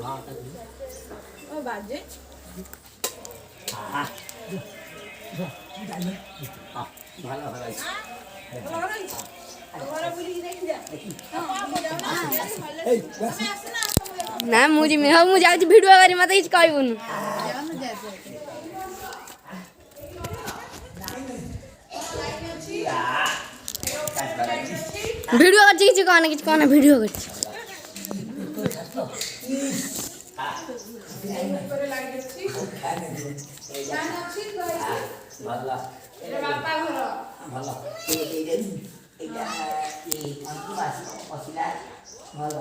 हाँ ओ बाजे हाँ ভালো ভালো ନା ମୁଁ ଯିମି ହଉ ମୁଁ ଯାଉଛି ଭିଡ଼ିଓ କରି ମତେ କିଛି କହିବୁନି ଭିଡ଼ିଓ କରିଛି କିଛି କହନା ଭିଡ଼ିଓ କରିଛି ଭଲ ବାପା ଘର ଭଲ ଏଇଟା ପଶିଲା ଭଲ